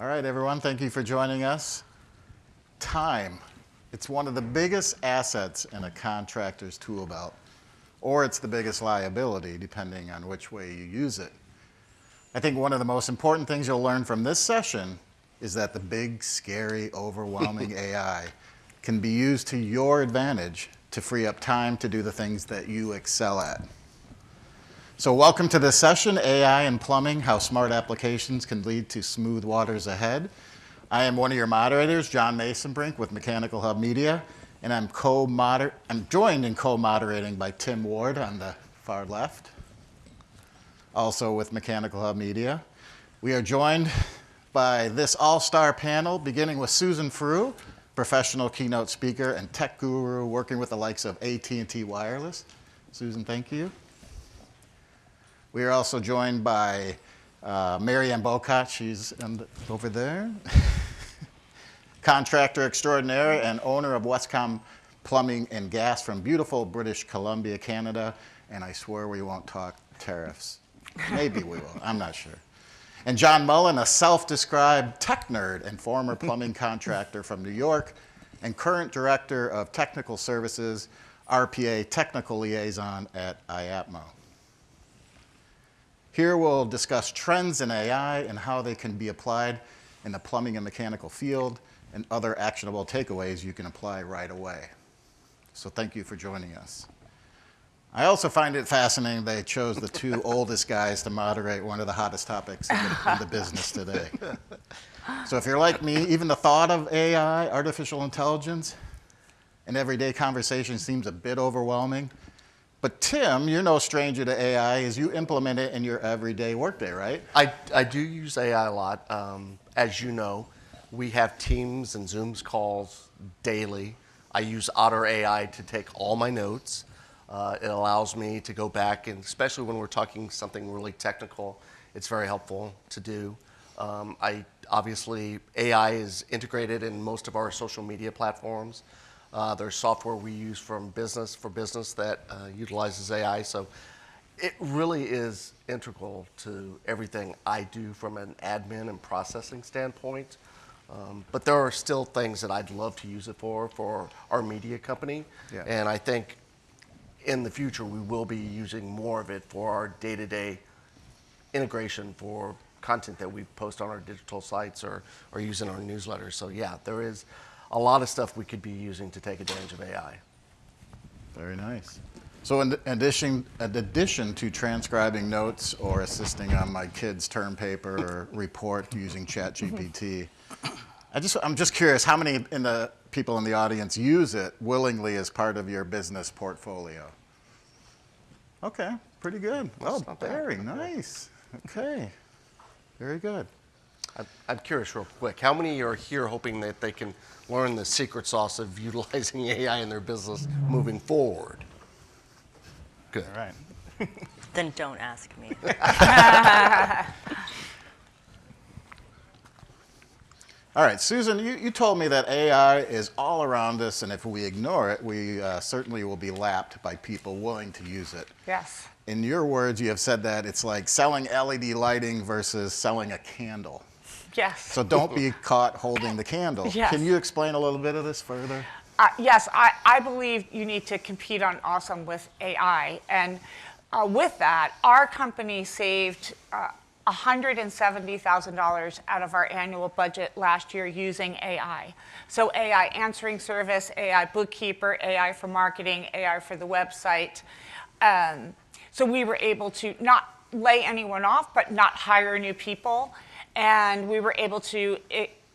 All right, everyone, thank you for joining us. Time. It's one of the biggest assets in a contractor's tool belt, or it's the biggest liability, depending on which way you use it. I think one of the most important things you'll learn from this session is that the big, scary, overwhelming AI can be used to your advantage to free up time to do the things that you excel at. So welcome to this session, AI and Plumbing, How Smart Applications Can Lead to Smooth Waters Ahead. I am one of your moderators, John Mesenbrink with Mechanical Hub Media, and I'm joined in co-moderating by Tim Ward on the far left, also with Mechanical Hub Media. We are joined by this all-star panel, beginning with Susan Frew, professional keynote speaker and tech guru working with the likes of AT&T Wireless. Susan, thank you. We are also joined by Bowcott, she's over there, contractor extraordinaire and owner of Westcom Plumbing and Gas from beautiful British Columbia, Canada, and I swear we won't talk tariffs. Maybe we will, I'm not sure. And John Mullen, a self-described tech nerd and former plumbing contractor from New York, and current director of technical services, RPA technical liaison at IAPMO. Here we'll discuss trends in AI and how they can be applied in the plumbing and mechanical field and other actionable takeaways you can apply right away. So thank you for joining us. I also find it fascinating they chose the two oldest guys to moderate one of the hottest topics in the business today. So if you're like me, even the thought of AI, artificial intelligence, in everyday conversation seems a bit overwhelming. But Tim, you're no stranger to AI as you implement it in your everyday workday, right? I do use AI a lot. As you know, we have Teams and Zooms calls daily. I use Otter AI to take all my notes. It allows me to go back, and especially when we're talking something really technical, it's very helpful to do. Obviously, AI is integrated in most of our social media platforms. There's software we use for business that utilizes AI. So it really is integral to everything I do from an admin and processing standpoint. But there are still things that I'd love to use it for our media company. Yeah. And I think in the future, we will be using more of it for our day-to-day integration for content that we post on our digital sites or use in our newsletters. So yeah, there is a lot of stuff we could be using to take advantage of AI. Very nice. So in addition to transcribing notes or assisting on my kid's term paper or report using ChatGPT, I'm just curious, how many people in the audience use it willingly as part of your business portfolio? Okay, pretty good. Oh, very nice. Okay, very good. I'm curious real quick, how many are here hoping that they can learn the secret sauce of utilizing AI in their business moving forward? Good. All right. Then don't ask me. All right, Susan, you told me that AI is all around us, and if we ignore it, we certainly will be lapped by people willing to use it. Yes. In your words, you have said that it's like selling LED lighting versus selling a candle. Yes. So don't be caught holding the candle. Yes. Can you explain a little bit of this further? Yes, I believe you need to compete on awesome with AI. And with that, our company saved $170,000 out of our annual budget last year using AI. So AI answering service, AI bookkeeper, AI for marketing, AI for the website. So we were able to not lay anyone off, but not hire new people. And we were able to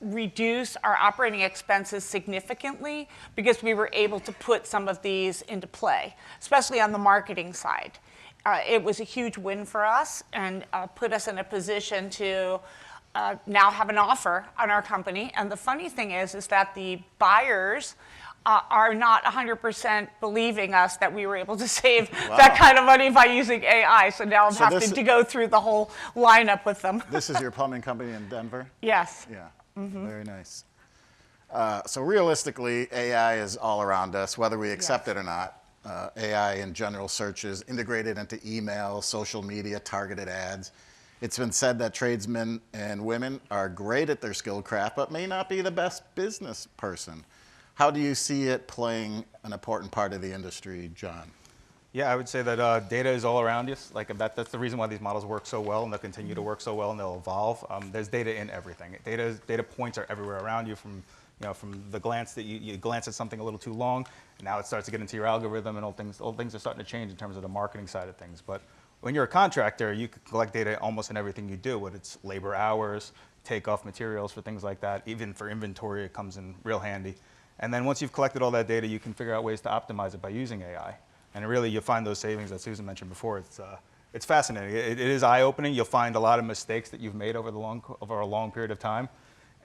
reduce our operating expenses significantly because we were able to put some of these into play, especially on the marketing side. It was a huge win for us and put us in a position to now have an offer on our company. And the funny thing is that the buyers are not 100% believing us that we were able to save that kind of money by using AI. So now I'm having to go through the whole lineup with them. This is your plumbing company in Denver? Yes. Yeah, very nice. So realistically, AI is all around us, whether we accept it or not. AI in general searches integrated into email, social media, targeted ads. It's been said that tradesmen and women are great at their skilled craft, but may not be the best business person. How do you see it playing an important part of the industry, John? Yeah, I would say that data is all around you. Like that's the reason why these models work so well, and they'll continue to work so well, and they'll evolve. There's data in everything. Data points are everywhere around you. From the glance that you glance at something a little too long, and now it starts to get into your algorithm, and all things are starting to change in terms of the marketing side of things. But when you're a contractor, you can collect data almost in everything you do, whether it's labor hours, takeoff materials for things like that. Even for inventory, it comes in real handy. And then once you've collected all that data, you can figure out ways to optimize it by using AI. And really, you'll find those savings that Susan mentioned before. It's fascinating. It is eye-opening. You'll find a lot of mistakes that you've made over a long period of time,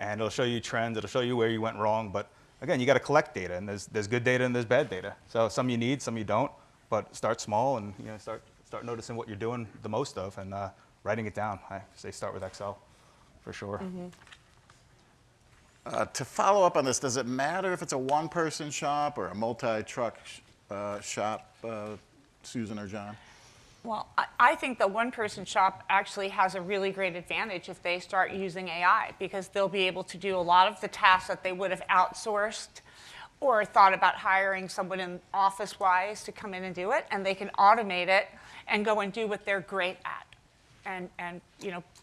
and it'll show you trends. It'll show you where you went wrong. But again, you got to collect data, and there's good data and there's bad data. So some you need, some you don't. But start small, and start noticing what you're doing the most of, and writing it down. I say start with Excel, for sure. Mm-hmm. To follow up on this, does it matter if it's a one-person shop or a multi-truck shop, Susan or John? Well, I think the one-person shop actually has a really great advantage if they start using AI, because they'll be able to do a lot of the tasks that they would have outsourced or thought about hiring someone in office-wise to come in and do it, and they can automate it and go and do what they're great at, and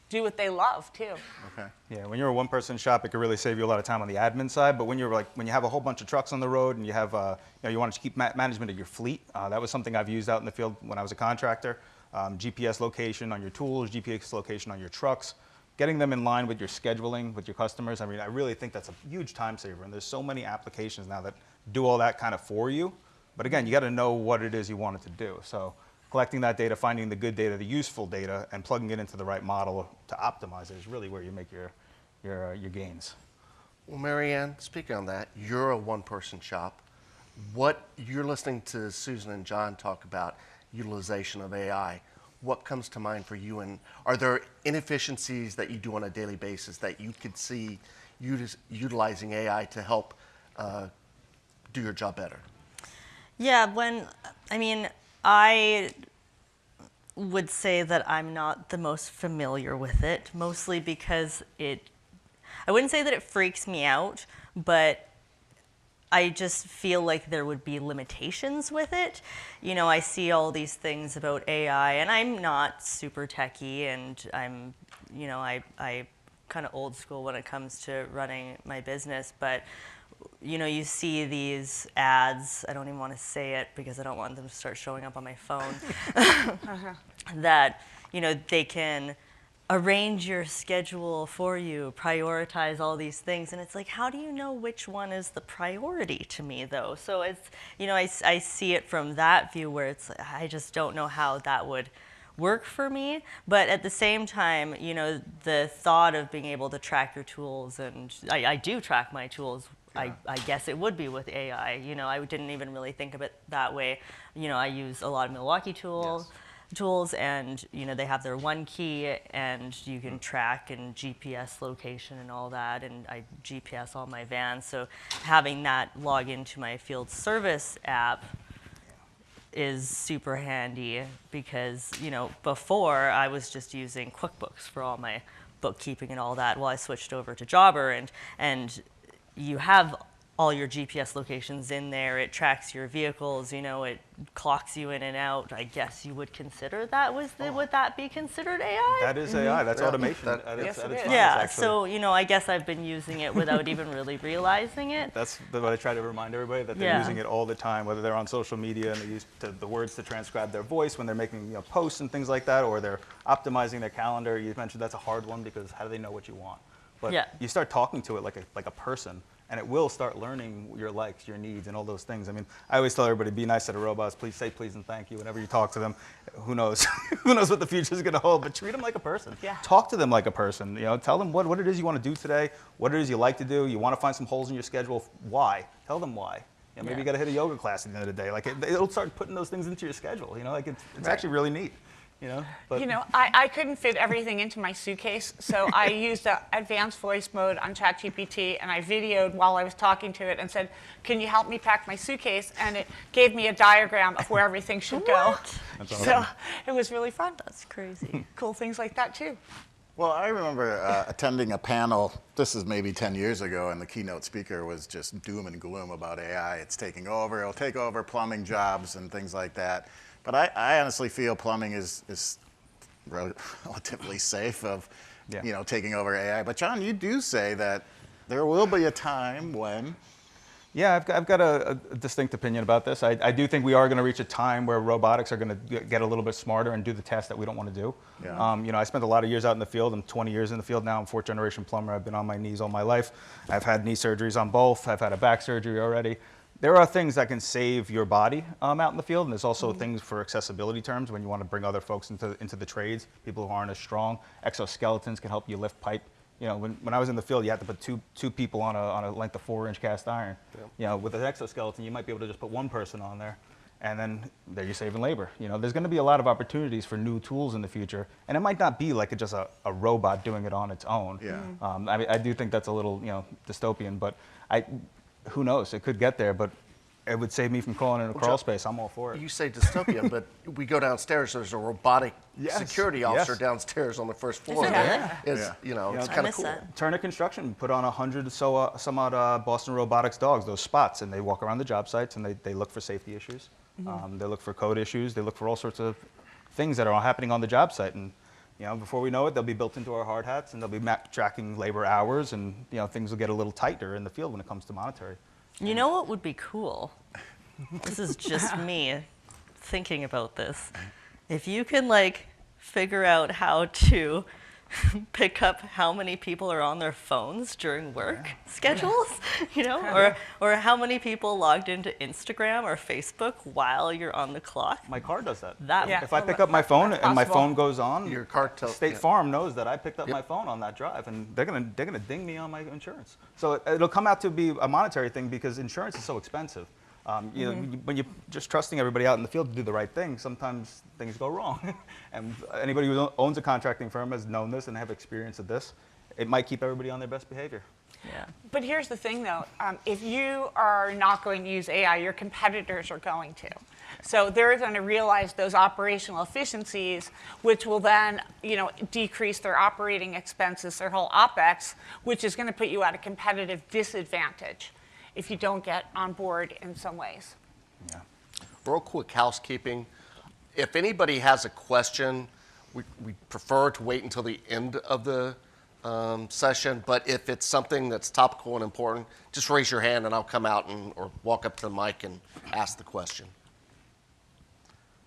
do what they love too. Okay. Yeah, when you're a one-person shop, it can really save you a lot of time on the admin side. But when you have a whole bunch of trucks on the road and you have, you want to keep management of your fleet, that was something I've used out in the field when I was a contractor. GPS location on your tools, GPS location on your trucks, getting them in line with your scheduling with your customers. I mean, I really think that's a huge time saver. And there's so many applications now that do all that kind of for you. But again, you got to know what it is you want it to do. So collecting that data, finding the good data, the useful data, and plugging it into the right model to optimize it is really where you make your gains. Well, Marianne, speaking on that, you're a one-person shop. What you're listening to Susan and John talk about utilization of AI. What comes to mind for you? And are there inefficiencies that you do on a daily basis that you could see utilizing AI to help do your job better? Yeah, I would say that I'm not the most familiar with it, mostly because I wouldn't say that it freaks me out, but I just feel like there would be limitations with it. I see all these things about AI, and I'm not super techie, and I'm kind of old school when it comes to running my business, but you see these ads, I don't even want to say it because I don't want them to start showing up on my phone, that, they can arrange your schedule for you, prioritize all these things. And it's like, how do you know which one is the priority to me, though? So it's, I see it from that view where it's, I just don't know how that would work for me. But at the same time, the thought of being able to track your tools, and I do track my tools. Yeah. I guess it would be with AI. I didn't even really think of it that way. I use a lot of Milwaukee tools, and they have their one key, and you can track and GPS location and all that, and I GPS all my vans. So having that log into my field service app is super handy, because before I was just using QuickBooks for all my bookkeeping and all that. Well, I switched over to Jobber, and you have all your GPS locations in there. It tracks your vehicles, it clocks you in and out. I guess you would consider that would that be considered AI? That is AI. That's automation. Yes, it is. Yeah, so I guess I've been using it without even really realizing it. That's what I try to remind everybody, that they're using it all the time, whether they're on social media and they use the words to transcribe their voice when they're making posts and things like that, or they're optimizing their calendar. You mentioned that's a hard one, because how do they know what you want? But you start talking to it like a person, and it will start learning your likes, your needs, and all those things. I mean, I always tell everybody, be nice to the robots. Please say please and thank you whenever you talk to them. Who knows? Who knows what the future is going to hold? But treat them like a person. Yeah. Talk to them like a person. Tell them what it is you want to do today, what it is you like to do. You want to find some holes in your schedule. Why? Tell them why. Maybe you got to hit a yoga class at the end of the day. It'll start putting those things into your schedule. It's actually really neat. But I couldn't fit everything into my suitcase, so I used advanced voice mode on ChatGPT, and I videoed while I was talking to it and said, "Can you help me pack my suitcase?" And it gave me a diagram of where everything should go. That's So awesome. it was really fun. That's crazy. Cool things like that too. Well, I remember attending a panel, this is maybe 10 years ago, and the keynote speaker was just doom and gloom about AI. It's taking over, it'll take over plumbing jobs and things like that. But I honestly feel plumbing is relatively safe of taking over AI. But John, you do say that there will be a time when... Yeah, I've got a distinct opinion about this. I do think we are going to reach a time where robotics are going to get a little bit smarter and do the tasks that we don't want to do. Yeah. I spent a lot of years out in the field. I'm 20 years in the field now. I'm fourth generation plumber. I've been on my knees all my life. I've had knee surgeries on both. I've had a back surgery already. There are things that can save your body out in the field, and there's also things for accessibility terms when you want to bring other folks into the trades, people who aren't as strong. Exoskeletons can help you lift pipe. When I was in the field, you had to put two people on a length of 4-inch cast iron. Yep. With an exoskeleton, you might be able to just put one person on there, and then there you're saving labor. There's going to be a lot of opportunities for new tools in the future, and it might not be like just a robot doing it on its own. Yeah. I do think that's a little dystopian, but who knows? It could get there, but it would save me from crawling in a crawl space. I'm all for it. You say dystopian, but we go downstairs, there's a robotic security officer downstairs on the first floor. Yeah. It's kind of cool. Turner Construction put on 100 some odd Boston Robotics dogs, those spots, and they walk around the job sites and they look for safety issues. They look for code issues. They look for all sorts of things that are happening on the job site. And before we know it, they'll be built into our hard hats, and they'll be tracking labor hours, and things will get a little tighter in the field when it comes to monetary. You know what would be cool? This is just me thinking about this. If you can figure out how to pick up how many people are on their phones during work schedules, or how many people logged into Instagram or Facebook while you're on the clock. My car does that. If I pick up my phone and my phone goes on, your car tells State Farm knows that I picked up my phone on that drive, and they're gonna ding me on my insurance. So it'll come out to be a monetary thing because insurance is so expensive. When you're just trusting everybody out in the field to do the right thing, sometimes things go wrong. And anybody who owns a contracting firm has known this and have experience of this. It might keep everybody on their best behavior. Yeah. But here's the thing, though. If you are not going to use AI, your competitors are going to. So they're going to realize those operational efficiencies, which will then, decrease their operating expenses, their whole OpEx, which is going to put you at a competitive disadvantage if you don't get on board in some ways. Yeah. Real quick housekeeping. If anybody has a question, we prefer to wait until the end of the session, but if it's something that's topical and important, just raise your hand and I'll come out or walk up to the mic and ask the question.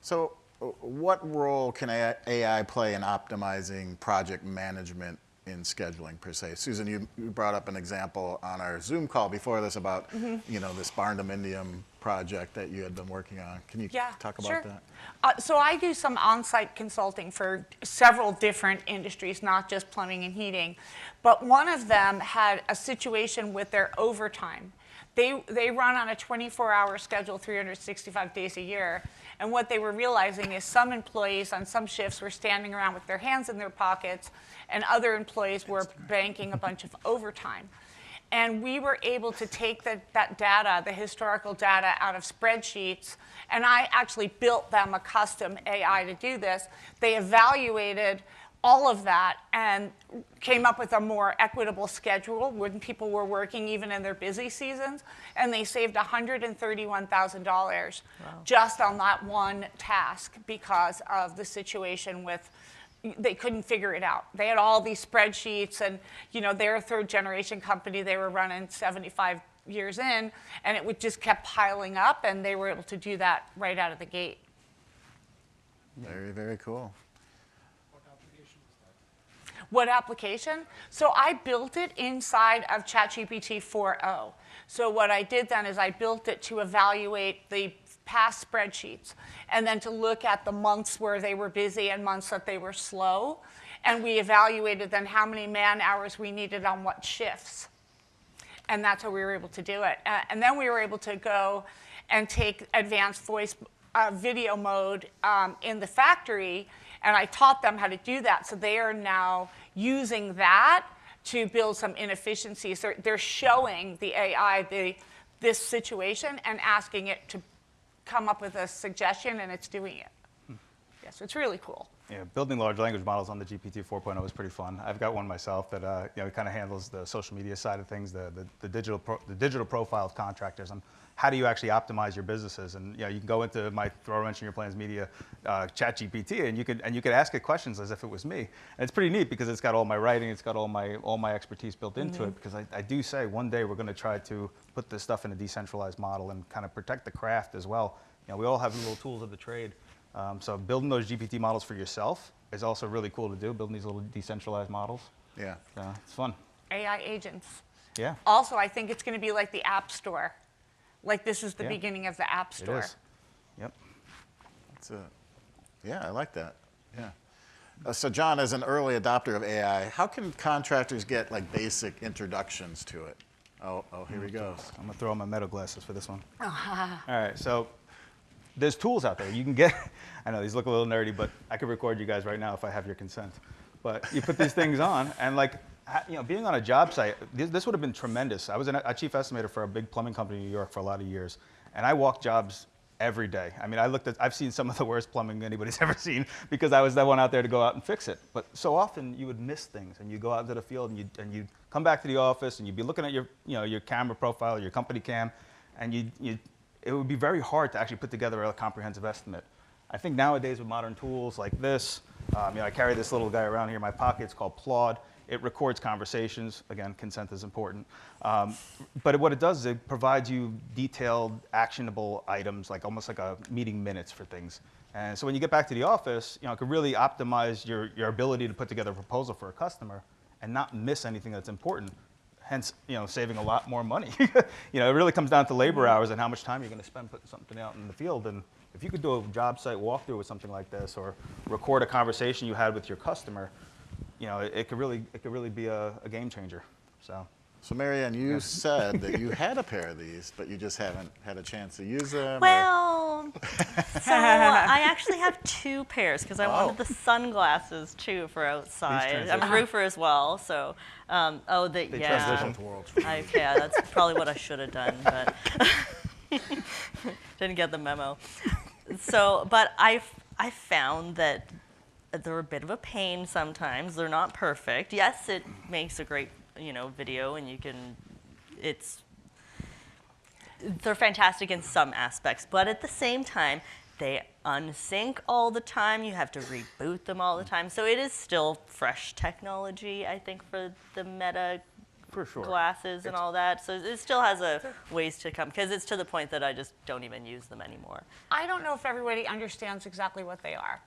So what role can AI play in optimizing project management in scheduling per se? Susan, you brought up an example on our Zoom call before this about this barndominium project that you had been working on. Can you talk about that? So I do some on-site consulting for several different industries, not just plumbing and heating. But one of them had a situation with their overtime. They run on a 24-hour schedule, 365 days a year. And what they were realizing is some employees on some shifts were standing around with their hands in their pockets, and other employees were banking a bunch of overtime. And we were able to take that data, the historical data, out of spreadsheets, and I actually built them a custom AI to do this. They evaluated all of that and came up with a more equitable schedule when people were working even in their busy seasons, and they saved $131,000 just on that one task because of the situation with they couldn't figure it out. They had all these spreadsheets, and they're a third-generation company. They were running 75 years in, and it just kept piling up, and they were able to do that right out of the gate. Very, very cool. What application? So I built it inside of ChatGPT 4.0. So what I did then is I built it to evaluate the past spreadsheets and then to look at the months where they were busy and months that they were slow. And we evaluated then how many man hours we needed on what shifts. And that's how we were able to do it. And then we were able to go and take advanced voice video mode in the factory And I taught them how to do that. So they are now using that to build some inefficiencies. They're showing the AI this situation and asking it to come up with a suggestion, and it's doing it. Yeah, so it's really cool. Yeah, building large language models on the GPT 4.0 is pretty fun. I've got one myself that kind of handles the social media side of things, the digital profile of contractors, and how do you actually optimize your businesses? And you can go into my Throw a Wrench in Your Plans Media chat GPT, and you could ask it questions as if it was me. And it's pretty neat because it's got all my writing, it's got all my expertise built into it. Because I do say one day we're going to try to put this stuff in a decentralized model and kind of protect the craft as well. We all have little tools of the trade. So building those GPT models for yourself is also really cool to do, building these little decentralized models. Yeah. So it's fun. AI agents. Yeah. Also, I think it's going to be like the App Store. Like this is the Yeah. beginning of the App Store. It is. Yep. Yeah, I like that. Yeah. So John, as an early adopter of AI, how can contractors get like basic introductions to it? Oh, here he goes. I'm going to throw on my Meta glasses for this one. All right, so there's tools out there. You can get, I know these look a little nerdy, but I could record you guys right now if I have your consent. But you put these things on, and being on a job site, this would have been tremendous. I was a chief estimator for a big plumbing company in New York for a lot of years, and I walked jobs every day. I mean, I've seen some of the worst plumbing anybody's ever seen because I was that one out there to go out and fix it. But so often you would miss things, and you go out into the field, and you come back to the office, and you'd be looking at your camera profile, your company cam, and it would be very hard to actually put together a comprehensive estimate. I think nowadays with modern tools like this, I carry this little guy around here in my pocket. It's called Claude. It records conversations. Again, consent is important. But what it does is it provides you detailed, actionable items, like almost like a meeting minutes for things. And so when you get back to the office, it could really optimize your ability to put together a proposal for a customer and not miss anything that's important. Hence, saving a lot more money. It really comes down to labor hours and how much time you're going to spend putting something out in the field. And if you could do a job site walkthrough with something like this, or record a conversation you had with your customer, it could really be a game changer. So Marianne, you said that you had a pair of these, but you just haven't had a chance to use them. Well, so I actually have 2 pairs because I wanted the sunglasses too for outside. I'm a roofer as well, so They transition to worlds for you. Yeah, that's probably what I should have done, but didn't get the memo. So, but I found that they're a bit of a pain sometimes. They're not perfect. Yes, it makes a great video, and they're fantastic in some aspects, but at the same time, they unsync all the time. You have to reboot them all the time. So it is still fresh technology, I think, for the Meta For sure. glasses and all that. So it still has a ways to come, because it's to the point that I just don't even use them anymore. I don't know if everybody understands exactly what they are.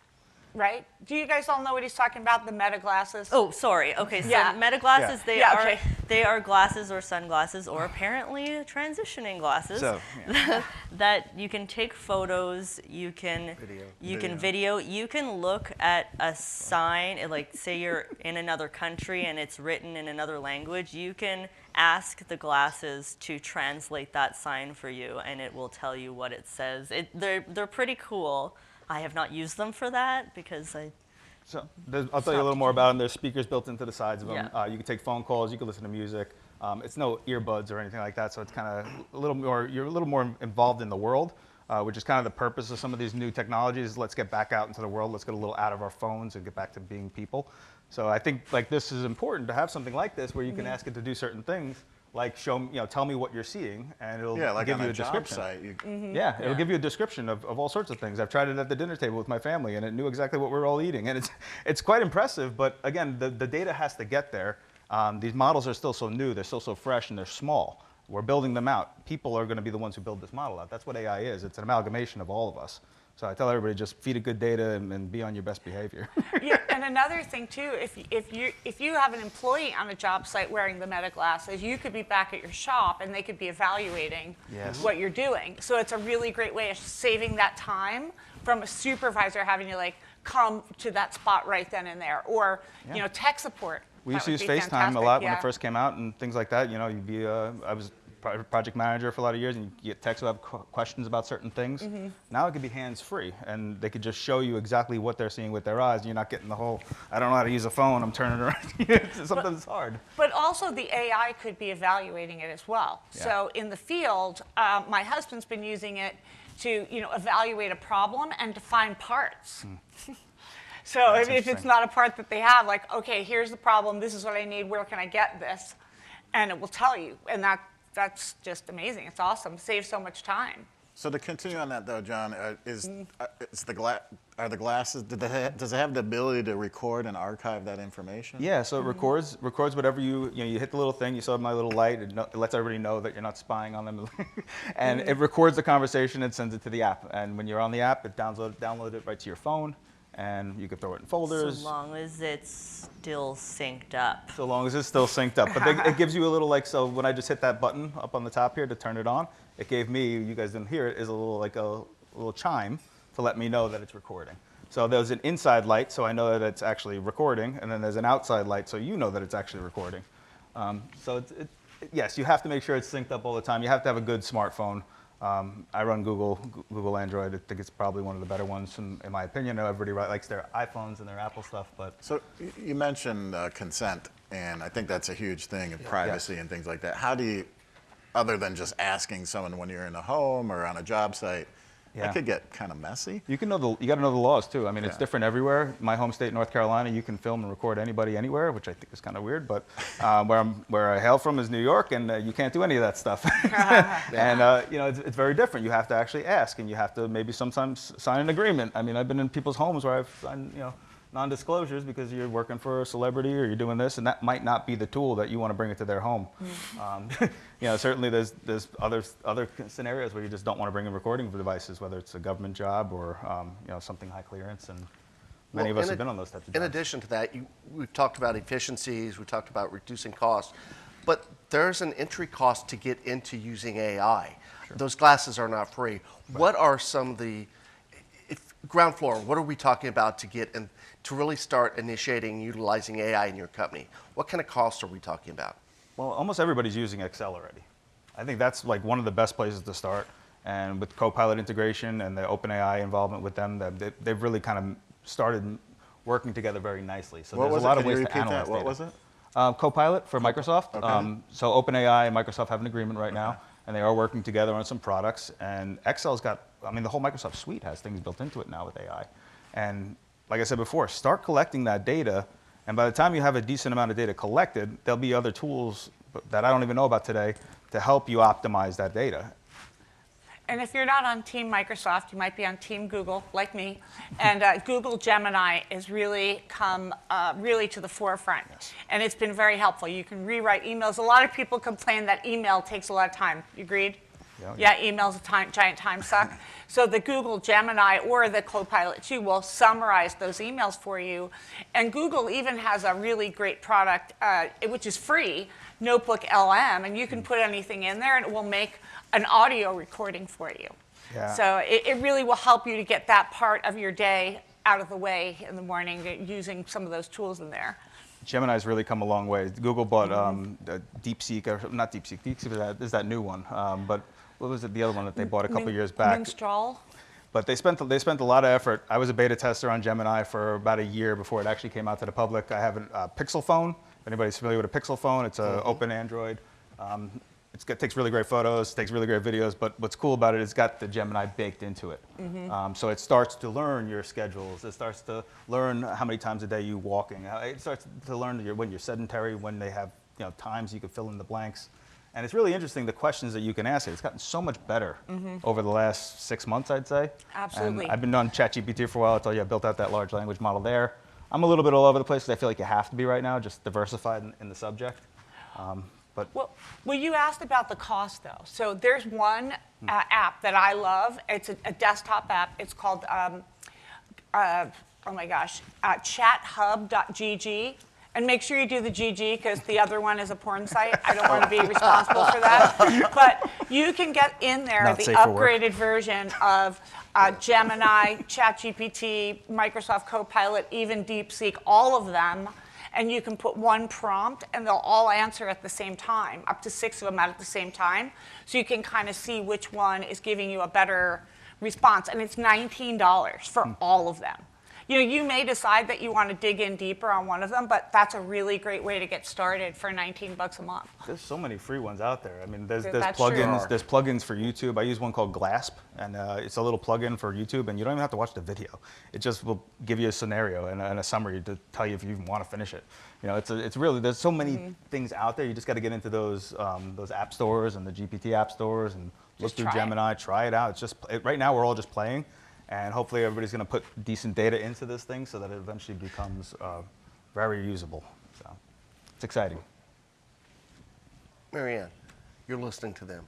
Right? Do you guys all know what he's talking about, the Meta glasses? Oh, sorry. Okay, so Yeah. Meta glasses, Yeah. they are glasses or sunglasses, or apparently transitioning glasses that you can take photos, you can video, you can look at a sign, like say you're in another country and it's written in another language, you can ask the glasses to translate that sign for you, and it will tell you what it says. They're pretty cool. I have not used them for that because So I'll tell you a little more about them. There's speakers built into the sides of them. Yeah. You can take phone calls. You can listen to music. It's no earbuds or anything like that. So it's kind of you're a little more involved in the world, which is kind of the purpose of some of these new technologies. Let's get back out into the world. Let's get a little out of our phones and get back to being people. So I think this is important to have something like this where you can ask it to do certain things. Like tell me what you're seeing, and it'll give you a description. Site, It'll give you a description of all sorts of things. I've tried it at the dinner table with my family, and it knew exactly what we're all eating, and it's quite impressive. But again, the data has to get there. These models are still so new, they're still so fresh, and they're small. We're building them out. People are going to be the ones who build this model out. That's what AI is. It's an amalgamation of all of us. So I tell everybody, just feed it good data and be on your best behavior. Yeah, and another thing too, if you have an employee on a job site wearing the Meta glasses, you could be back at your shop and they could be evaluating what you're doing. So it's a really great way of saving that time from a supervisor having to come to that spot right then and there, or tech support. We used to use FaceTime a lot when it first came out and things like that. project manager for a lot of years, and you get texts about questions about certain things. Now it could be hands-free, and they could just show you exactly what they're seeing with their eyes. And you're not getting the whole, I don't know how to use a phone, I'm turning around. Sometimes it's hard. But also the AI could be evaluating it as well. Yeah. So in the field, my husband's been using it to evaluate a problem and to find parts. So That's if it's interesting. not a part that they have, like, okay, here's the problem, this is what I need, where can I get this? And it will tell you. And that's just amazing. It's awesome. Saves so much time. So to continue on that though, John, are the glasses, does it have the ability to record and archive that information? Yeah, so it records whatever you hit the little thing, you saw my little light, it lets everybody know that you're not spying on them. And it records the conversation and sends it to the app. And when you're on the app, it downloads it right to your phone, and you can throw it in folders. So long as it's still synced up. So long as it's still synced up. But it gives you a little, so when I just hit that button up on the top here to turn it on, it gave me, you guys didn't hear it, is a little chime to let me know that it's recording. So there's an inside light, so I know that it's actually recording, and then there's an outside light, so you know that it's actually recording. So yes, you have to make sure it's synced up all the time. You have to have a good smartphone. I run Google Android. I think it's probably one of the better ones, in my opinion. I know everybody likes their iPhones and their Apple stuff, but So you mentioned consent, and I think that's a huge thing, and privacy and things like that. How do you, other than just asking someone when you're in a home or on a job site, that could get kind of messy. you got to know the laws too. I mean, it's Yeah. different everywhere. My home state, North Carolina, you can film and record anybody anywhere, which I think is kind of weird. But where I hail from is New York, and you can't do any of that stuff. And it's very different. You have to actually ask, and you have to maybe sometimes sign an agreement. I mean, I've been in people's homes where I've signed non-disclosures because you're working for a celebrity or you're doing this, and that might not be the tool that you want to bring into their home. Certainly there's other scenarios where you just don't want to bring in recording devices, whether it's a government job or something high clearance, and many of us have been on those types of jobs. In addition to that, we've talked about efficiencies, we talked about reducing costs, but there's an entry cost to get into using AI. Sure. Those glasses are not free. Right. What are some of the ground floor? What are we talking about to get in, to really start initiating utilizing AI in your company? What kind of costs are we talking about? Well, almost everybody's using Excel already. I think that's like one of the best places to start. And with Copilot integration and the OpenAI involvement with them, they've really kind of started working together very nicely. So there's a lot of ways to analyze data. What was it? Copilot for Microsoft. Okay. So OpenAI and Microsoft have an agreement right now, and they are working together on some products. And Excel's got, the whole Microsoft suite has things built into it now with AI. And like I said before, start collecting that data, and by the time you have a decent amount of data collected, there'll be other tools that I don't even know about today to help you optimize that data. And if you're not on Team Microsoft, you might be on Team Google, like me. And Google Gemini has really come really to the forefront. Yes. And it's been very helpful. You can rewrite emails. A lot of people complain that email takes a lot of time. You agreed? Yeah, email's a giant time suck. So the Google Gemini or the Copilot 2 will summarize those emails for you. And Google even has a really great product, which is free, Notebook LM, and you can put anything in there and it will make an audio recording for you. Yeah. So it really will help you to get that part of your day out of the way in the morning using some of those tools in there. Gemini's really come a long way. Google bought DeepSeek, or not DeepSeek, DeepSeek is that new one, but what was it, the other one that they bought a couple years back? Minstrel. But they spent a lot of effort. I was a beta tester on Gemini for about a year before it actually came out to the public. I have a Pixel phone. If anybody's familiar with a Pixel phone, it's an open Android. It takes really great photos, takes really great videos, but what's cool about it is it's got the Gemini baked into it. So it starts to learn your schedules. It starts to learn how many times a day you're walking. It starts to learn when you're sedentary, when they have times you can fill in the blanks. And it's really interesting, the questions that you can ask it. It's gotten so much better over the last 6 months, I'd say. Absolutely. And I've been on ChatGPT for a while. I told you I built out that large language model there. I'm a little bit all over the place because I feel like you have to be right now, just diversified in the subject. Well, you asked about the cost, though. So there's one app that I love. It's a desktop app. It's called, chathub.gg. And make sure you do the GG because the other one is a porn site. I don't want to be responsible for that. But you can get in there Not the safe for work. upgraded version of Gemini, ChatGPT, Microsoft Copilot, even DeepSeek, all of them. and you can put one prompt, and they'll all answer at the same time, up to 6 of them at the same time. So you can kind of see which one is giving you a better response, and it's $19 for all of them. You know, you may decide that you want to dig in deeper on one of them, but that's a really great way to get started for $19 a month. There's so many free ones out there. I mean, there's That's plugins. true. There's plugins for YouTube. I use one called Glasp, and it's a little plugin for YouTube, and you don't even have to watch the video. It just will give you a scenario and a summary to tell you if you even want to finish it. You know, it's really, there's so many things out there. You just got to get into those app stores and the GPT app stores and look Just through try it. Gemini. Try it out. It's just right now we're all just playing. And hopefully everybody's going to put decent data into this thing so that it eventually becomes very usable. So it's exciting. Marianne, you're listening to them.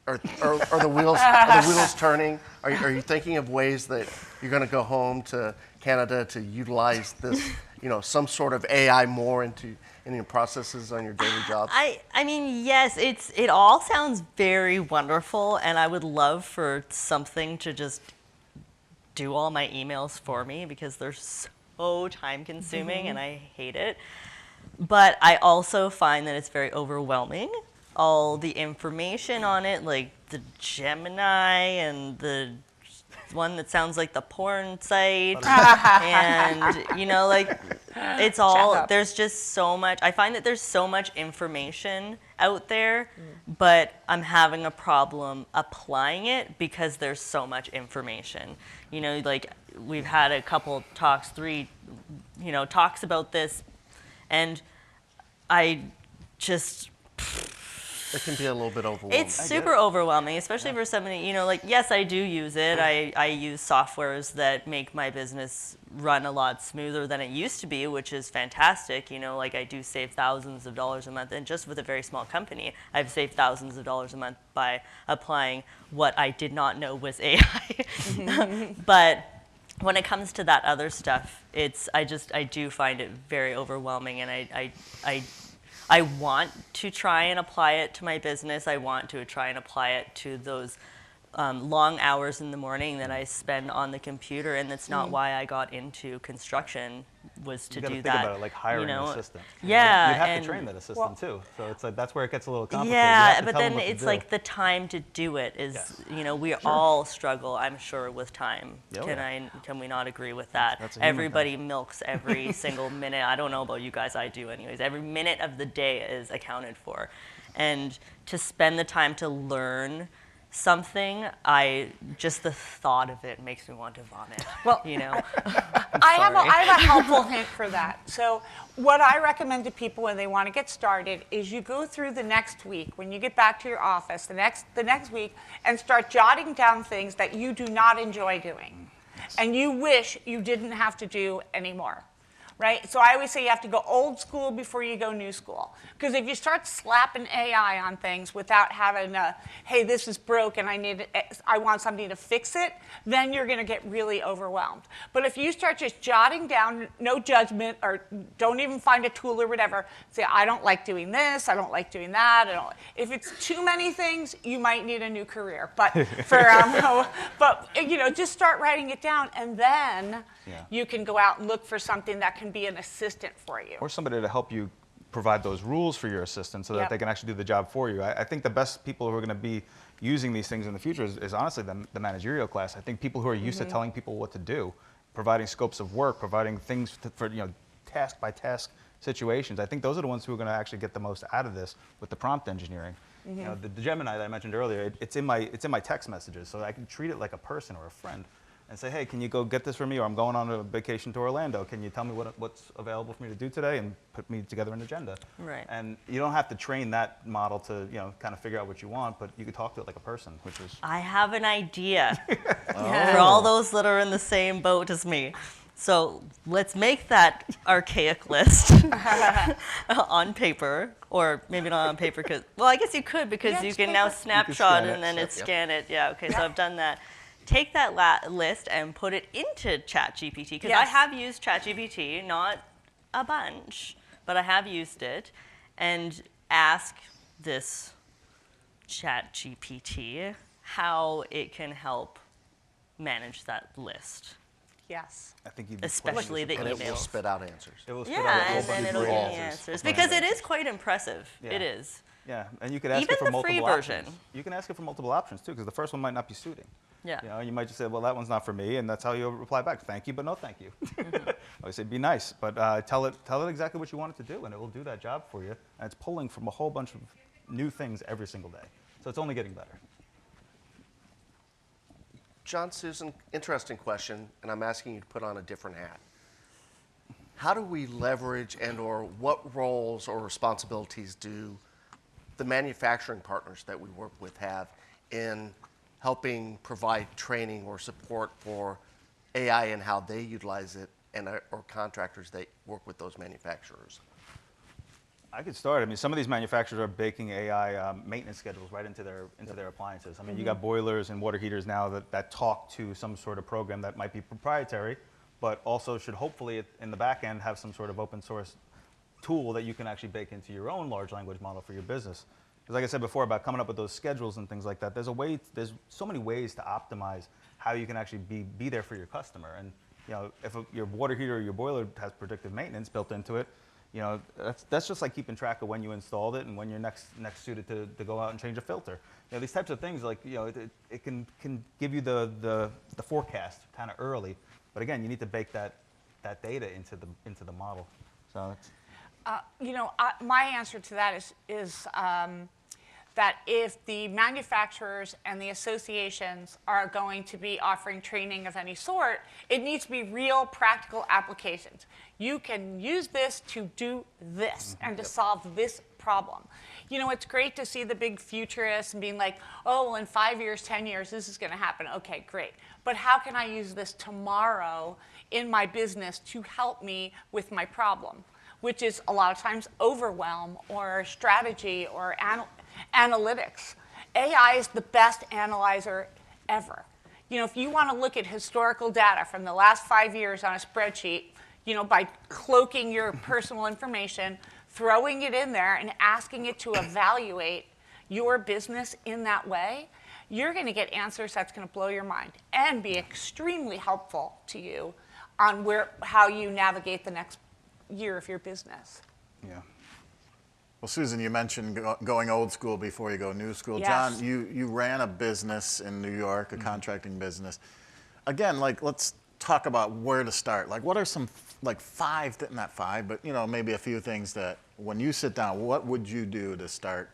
Are the wheels turning? Are you thinking of ways that you're going to go home to Canada to utilize this, some sort of AI more in your processes on your daily jobs? I mean, yes, it all sounds very wonderful, and I would love for something to just do all my emails for me because they're so time consuming and I hate it. But I also find that it's very overwhelming. All the information on it, like the Gemini and the one that sounds like the porn site, and it's all, there's just so much. I find that there's so much information out there, but I'm having a problem applying it because there's so much information. We've had a couple talks, 3, talks about this, and I just, It can be a little bit overwhelming. it's super overwhelming, especially for somebody, yes, I do use it. I use softwares that make my business run a lot smoother than it used to be, which is fantastic. I do save thousands of dollars a month, and just with a very small company, I've saved thousands of dollars a month by applying what I did not know was AI. But when it comes to that other stuff, I do find it very overwhelming, and I want to try and apply it to my business. I want to try and apply it to those long hours in the morning that I spend on the computer, and that's not why I got into construction, was to You got to do think that. about it like hiring an assistant. Yeah, You have and- to train that assistant too. So it's like that's where it gets a little complicated. You Yeah, have to but tell them then what to it's do. like the time to do it is, Yes. We all struggle, I'm sure, with time. Oh, yeah. Can we not agree with that? That's a human Everybody milks every single minute. I don't know about you guys, I do anyways. Every minute of the day is accounted for. And to spend the time to learn something, just the thought of it makes me want to vomit. Well, I have a helpful hint for that. So what I recommend to people when they want to get started is you go through the next week, when you get back to your office, the next week, and start jotting down things that you do not enjoy doing and you wish you didn't have to do anymore. Right? So I always say you have to go old school before you go new school. Because if you start slapping AI on things without having hey, this is broke and I want somebody to fix it, then you're going to get really overwhelmed. But if you start just jotting down, no judgment, or don't even find a tool or whatever, say, I don't like doing this, I don't like doing that. If it's too many things, you might need a new career. But just start writing it down, and then you can go out and look for something that can be an assistant for you. Or somebody to help you provide those rules for your assistant so that they can actually do the job for you. I think the best people who are going to be using these things in the future is honestly the managerial class. I think people who are used to telling people what to do, providing scopes of work, providing things for task by task situations. I think those are the ones who are going to actually get the most out of this with the prompt engineering. The Gemini that I mentioned earlier, it's in my text messages, so I can treat it like a person or a friend. And say, hey, can you go get this for me? Or I'm going on a vacation to Orlando. Can you tell me what's available for me to do today and put me together an agenda? Right. And you don't have to train that model to kind of figure out what you want, but you can talk to it like a person, which is. I have an idea for all those that are in the same boat as me. So let's make that archaic list on paper, or maybe not on paper, because, well, I guess you could, because you can now snapshot and then scan it. Yeah, okay, so I've done that. Take that list and put it into ChatGPT, because I have used ChatGPT, not a bunch, but I have used it, and ask this ChatGPT how it can help manage that list. yes. I think you'd be Especially the And it will emails. spit out answers. It will spit out a Yeah, whole and bunch then of it'll great give me answers. answers. Because it is quite impressive. Yeah. It is. Yeah, and you could ask Even it for the multiple free version. options. You can ask it for multiple options too, because the first one might not be suiting. Yeah. You know, you might just say, well, that one's not for me, and that's how you'll reply back. Thank you, but no thank you. I say, be nice, but tell it exactly what you want it to do, and it will do that job for you. And it's pulling from a whole bunch of new things every single day. So it's only getting better. John, Susan, interesting question, and I'm asking you to put on a different hat. How do we leverage and/or what roles or responsibilities do the manufacturing partners that we work with have in helping provide training or support for AI and how they utilize it, and or contractors that work with those manufacturers? I could start. I mean, some of these manufacturers are baking AI maintenance schedules right into their appliances. I mean, you got boilers and water heaters now that talk to some sort of program that might be proprietary, but also should hopefully in the back end have some sort of open source tool that you can actually bake into your own large language model for your business. Because like I said before about coming up with those schedules and things like that, there's so many ways to optimize how you can actually be there for your customer. And you know, if your water heater or your boiler has predictive maintenance built into it, you know, that's just like keeping track of when you installed it and when you're next suited to go out and change a filter. You know, these types of things, like, you know, it can give you the forecast kind of early, but again, you need to bake that data into the model. So it's, You know, my answer to that is that if the manufacturers and the associations are going to be offering training of any sort, it needs to be real practical applications. You can use this to do this and to solve this problem. You know, it's great to see the big futurists and being like, oh, well, in 5 years, 10 years, this is going to happen. Okay, great. But how can I use this tomorrow in my business to help me with my problem? Which is a lot of times overwhelm or strategy or analytics. AI is the best analyzer ever. You know, if you want to look at historical data from the last 5 years on a spreadsheet, you know, by cloaking your personal information, throwing it in there and asking it to evaluate your business in that way, you're going to get answers that's going to blow your mind and be extremely helpful to you on how you navigate the next year of your business. yeah. Well, Susan, you mentioned going old school before you go new school. Yes. John, you ran a business in New York, a contracting business. Again, like, let's talk about where to start. Like, what are some, like, not five, but, you know, maybe a few things that when you sit down, what would you do to start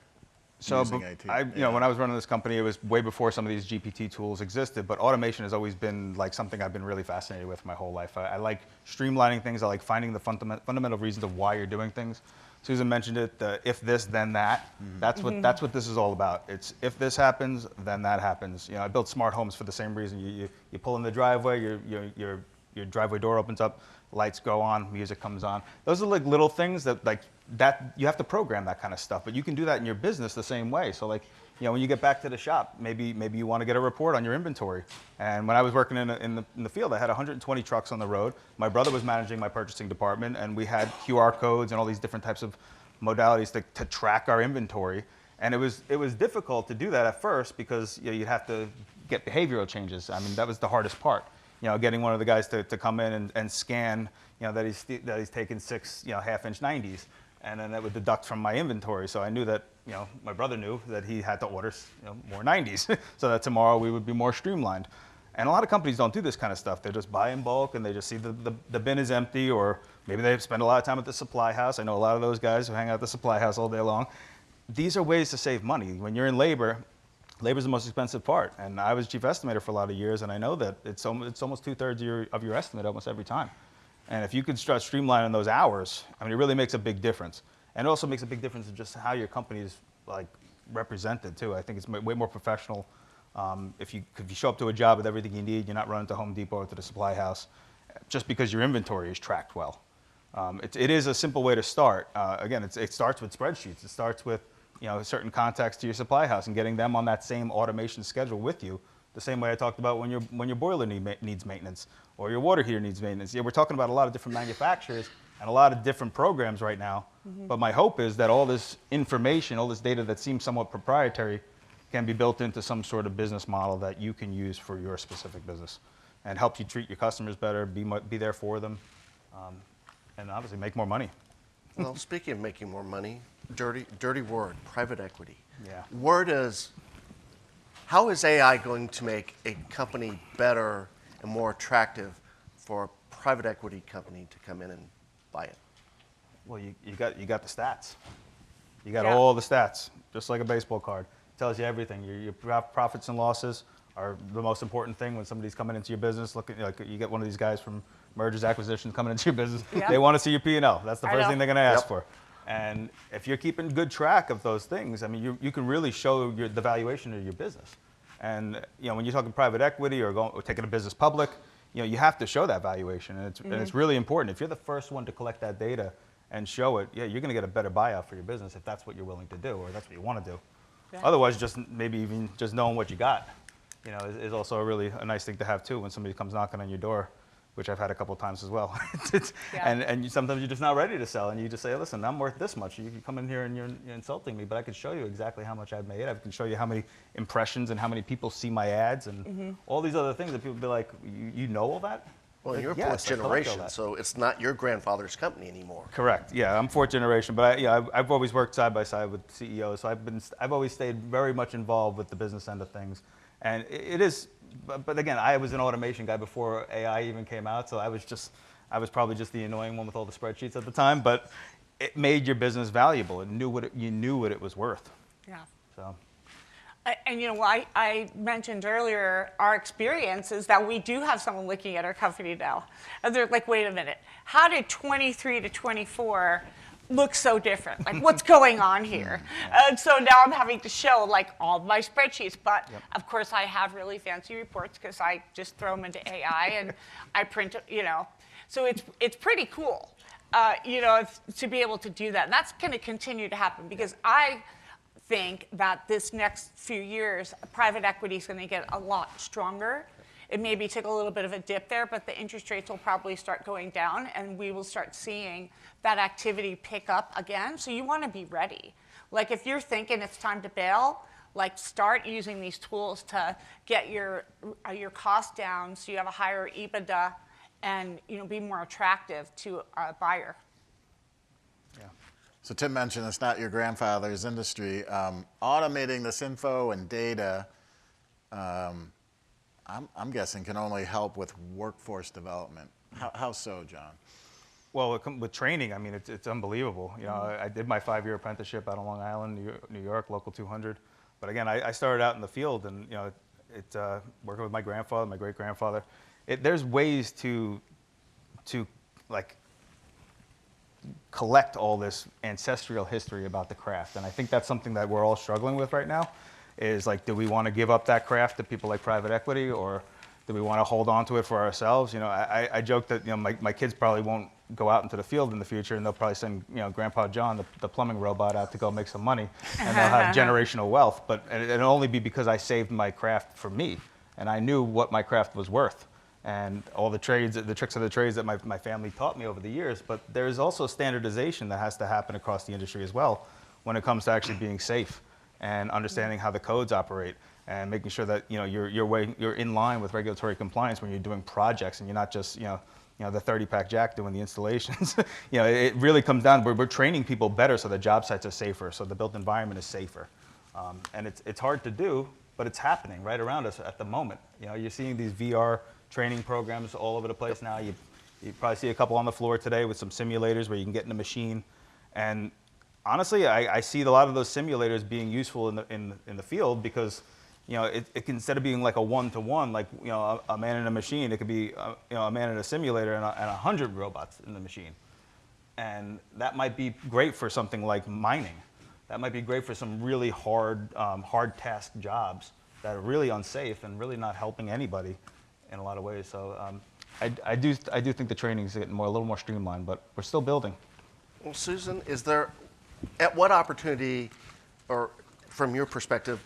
using IT? You know, when I was running this company, it was way before some of these GPT tools existed, but automation has always been like something I've been really fascinated with my whole life. I like streamlining things. I like finding the fundamental reasons of why you're doing things. Susan mentioned it, the if this, then that. That's what this is all about. It's if this happens, then that happens. You know, I built smart homes for the same reason. You pull in the driveway, your driveway door opens up, lights go on, music comes on. Those are like little things that you have to program that kind of stuff, but you can do that in your business the same way. So like, you know, when you get back to the shop, maybe you want to get a report on your inventory. And when I was working in the field, I had 120 trucks on the road. My brother was managing my purchasing department, and we had QR codes and all these different types of modalities to track our inventory. And it was difficult to do that at first because, you know, you'd have to get behavioral changes. I mean, that was the hardest part. You know, getting one of the guys to come in and scan, you know, that he's taken 6, you know, half-inch 90s, and then that would deduct from my inventory. So I knew that, you know, my brother knew that he had to order, you know, more 90s, so that tomorrow we would be more streamlined. And a lot of companies don't do this kind of stuff. They just buy in bulk, and they just see the bin is empty, or maybe they spend a lot of time at the supply house. I know a lot of those guys who hang out at the supply house all day long. These are ways to save money. When you're in labor, labor's the most expensive part. And I was chief estimator for a lot of years, and I know that it's almost 2/3 of your estimate almost every time. And if you could start streamlining those hours, I mean, it really makes a big difference. And it also makes a big difference in just how your company is like represented too. I think it's way more professional. If you show up to a job with everything you need, you're not running to Home Depot or to the supply house, just because your inventory is tracked well. It is a simple way to start. Again, it starts with spreadsheets. It starts with, you know, certain contacts to your supply house and getting them on that same automation schedule with you. The same way I talked about when your boiler needs maintenance or your water heater needs maintenance. Yeah, we're talking about a lot of different manufacturers and a lot of different programs right now. But my hope is that all this information, all this data that seems somewhat proprietary, can be built into some sort of business model that you can use for your specific business. and help you treat your customers better, be there for them, and obviously make more money. Well, speaking of making more money, dirty word, private equity. Yeah. How is AI going to make a company better and more attractive for a private equity company to come in and buy it? Well, you got the stats. You got Yeah. all the stats, just like a baseball card. It tells you everything. Your profits and losses are the most important thing when somebody's coming into your business. Like you get one of these guys from mergers, acquisitions coming into your business. Yeah. They want to see your P&L. That's the I first know. thing they're going to ask Yep. for. And if you're keeping good track of those things, I mean, you can really show the valuation of your business. And when you're talking private equity or taking a business public, you have to show that valuation, and it's really important. If you're the first one to collect that data and show it, you're going to get a better buyout for your business if that's what you're willing to do or that's what you want to do. Yeah. Otherwise, just maybe even just knowing what you got, is also a nice thing to have too when somebody comes knocking on your door, which I've had a couple of times as well. Yeah. And sometimes you're just not ready to sell, and you just say, listen, I'm worth this much. You come in here and you're insulting me, but I can show you exactly how much I've made. I can show you how many impressions and how many people see my ads and all these other things that people be like, you know all that? Well, Like, you're yes, fourth I collect all generation, that. so it's not your grandfather's company anymore. Correct. Yeah, I'm fourth generation, but I've always worked side by side with CEOs, so I've always stayed very much involved with the business end of things, and it is. But again, I was an automation guy before AI even came out, so I was probably just the annoying one with all the spreadsheets at the time. But it made your business valuable. It knew you knew what it was worth. Yeah. So. And I mentioned earlier, our experience is that we do have someone looking at our company now. And they're like, wait a minute, how did 23 to 24 look so different? Like, what's going on here? And so now I'm having to show like all my spreadsheets. But of course, I have really fancy reports because I just throw them into AI and I print, So it's pretty cool, to be able to do that. And that's going to continue to happen because I think that this next few years, private equity is going to get a lot stronger. It maybe took a little bit of a dip there, but the interest rates will probably start going down, and we will start seeing that activity pick up again. So you want to be ready. Like if you're thinking it's time to bail, like start using these tools to get your costs down so you have a higher EBITDA and be more attractive to a buyer. Yeah. So Tim mentioned it's not your grandfather's industry. Automating this info and data, I'm guessing, can only help with workforce development. How so, John? Well, with training, I mean, it's unbelievable. I did my 5-year apprenticeship out on Long Island, New York, local 200. But again, I started out in the field, and working with my grandfather, my great grandfather. There's ways to like collect all this ancestral history about the craft, and I think that's something that we're all struggling with right now. Is like, do we want to give up that craft to people like private equity, or do we want to hold on to it for ourselves? I joke that my kids probably won't go out into the field in the future, and they'll probably send Grandpa John, the plumbing robot, out to go make some money, and they'll have generational wealth. But it'll only be because I saved my craft for me, and I knew what my craft was worth, and all the tricks of the trades that my family taught me over the years. But there's also standardization that has to happen across the industry as well when it comes to actually being safe and understanding how the codes operate and making sure that you're in line with regulatory compliance when you're doing projects and you're not just the 30-pack jack doing the installations. It really comes down. We're training people better so the job sites are safer, so the built environment is safer, and it's hard to do, but it's happening right around us at the moment. You're seeing these VR training programs all over the place now. You probably see a couple on the floor today with some simulators where you can get in a machine, and honestly, I see a lot of those simulators being useful in the field because, it can, instead of being like a one-to-one, like a man in a machine, it could be a man in a simulator and 100 robots in the machine, and that might be great for something like mining. That might be great for some really hard task jobs that are really unsafe and really not helping anybody in a lot of ways. So I do think the training is getting a little more streamlined, but we're still building. Well, Susan, at what opportunity, or from your perspective,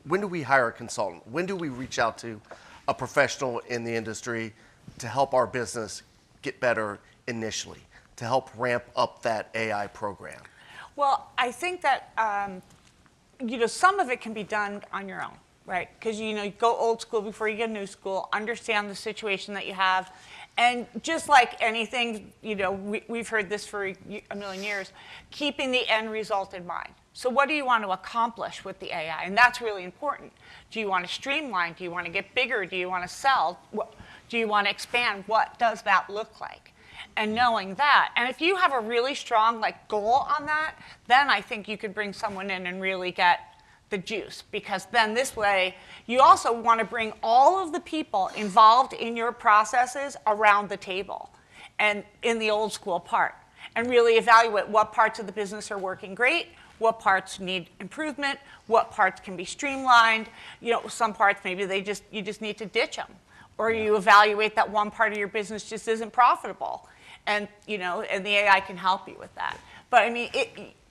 when do we hire a consultant? When do we reach out to a professional in the industry to help our business get better initially, to help ramp up that AI program? Well, I think that some of it can be done on your own. right? Because you go old school before you get new school, understand the situation that you have. And just like anything, we've heard this for a million years, keeping the end result in mind. So what do you want to accomplish with the AI? And that's really important. Do you want to streamline? Do you want to get bigger? Do you want to sell? Do you want to expand? What does that look like? And knowing that, and if you have a really strong goal on that, then I think you could bring someone in and really get the juice, because then this way you also want to bring all of the people involved in your processes around the table and in the old school part, and really evaluate what parts of the business are working great, what parts need improvement, what parts can be streamlined. Some parts maybe you just need to ditch them, or you evaluate that one part of your business just isn't profitable, and and the AI can help you with that. But I mean,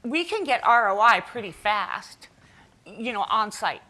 we can get ROI pretty fast, on site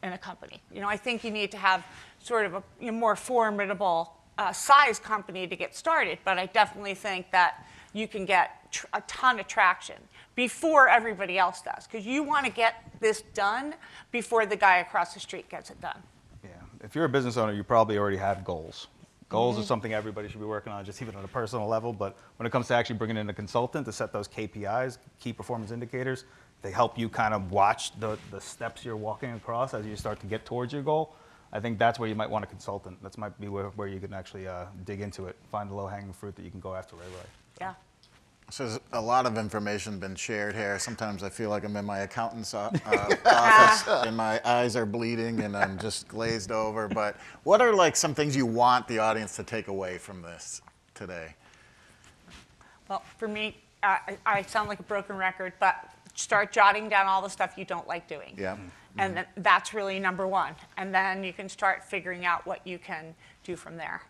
in a company. I think you need to have sort of a more formidable size company to get started, but I definitely think that you can get a ton of traction before everybody else does, because you want to get this done before the guy across the street gets it done. Yeah, if you're a business owner, you probably already have goals. Goals is something everybody should be working on, just even on a personal level, but when it comes to actually bringing in a consultant to set those KPIs, key performance indicators, they help you kind of watch the steps you're walking across as you start to get towards your goal. I think that's where you might want a consultant. That might be where you can actually dig into it, find the low-hanging fruit that you can go after right away. Yeah. So there's a lot of information been shared here. Sometimes I feel like I'm in my accountant's office and my eyes are bleeding and I'm just glazed over. But what are some things you want the audience to take away from this today? Well, for me, I sound like a broken record, but start jotting down all the stuff you don't like doing. Yeah. And that's really number one. And then you can start figuring out what you can do from there.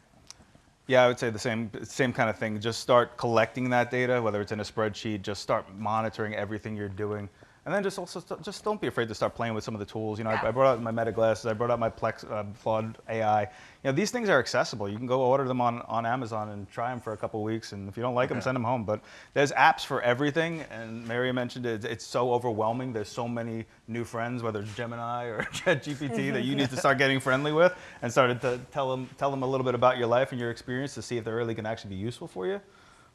Yeah, I would say the same kind of thing. Just start collecting that data, whether it's in a spreadsheet. Just start monitoring everything you're doing, and then just don't be afraid to start playing with some of the tools. I brought out my Meta glasses. I brought out my Claude AI. These things are accessible. You can go order them on Amazon and try them for a couple of weeks, and if you don't like them, send them home. But there's apps for everything, and Mary mentioned it. It's so overwhelming. There's so many new friends, whether it's Gemini or ChatGPT, that you need to start getting friendly with and start to tell them a little bit about your life and your experience to see if they really can actually be useful for you.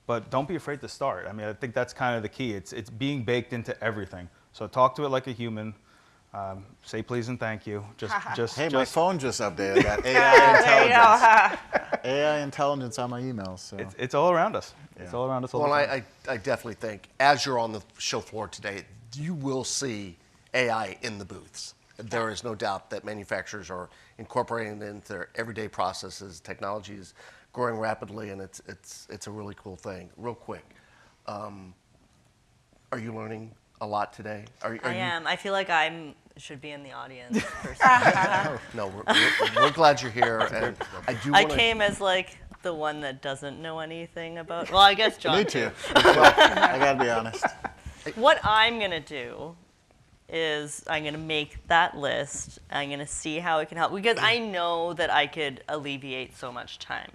But don't be afraid to start. I mean, I think that's kind of the key. It's being baked into everything. So talk to it like a human. Say please and thank you. Hey, my phone just updated that AI intelligence. AI intelligence on my emails. So. It's all around us. Yeah. It's all around us all the time. I definitely think as you're on the show floor today, you will see AI in the booths. There is no doubt that manufacturers are incorporating it into their everyday processes. Technology is growing rapidly, and it's a really cool thing. Real quick, are you learning a lot today? I am. I feel like I should be in the audience personally. No, we're glad you're here, and I came as the one that doesn't know anything about. Well, I guess John. Me too. I gotta be honest. What I'm gonna do is I'm gonna make that list. I'm gonna see how it can help, because I know that I could alleviate so much time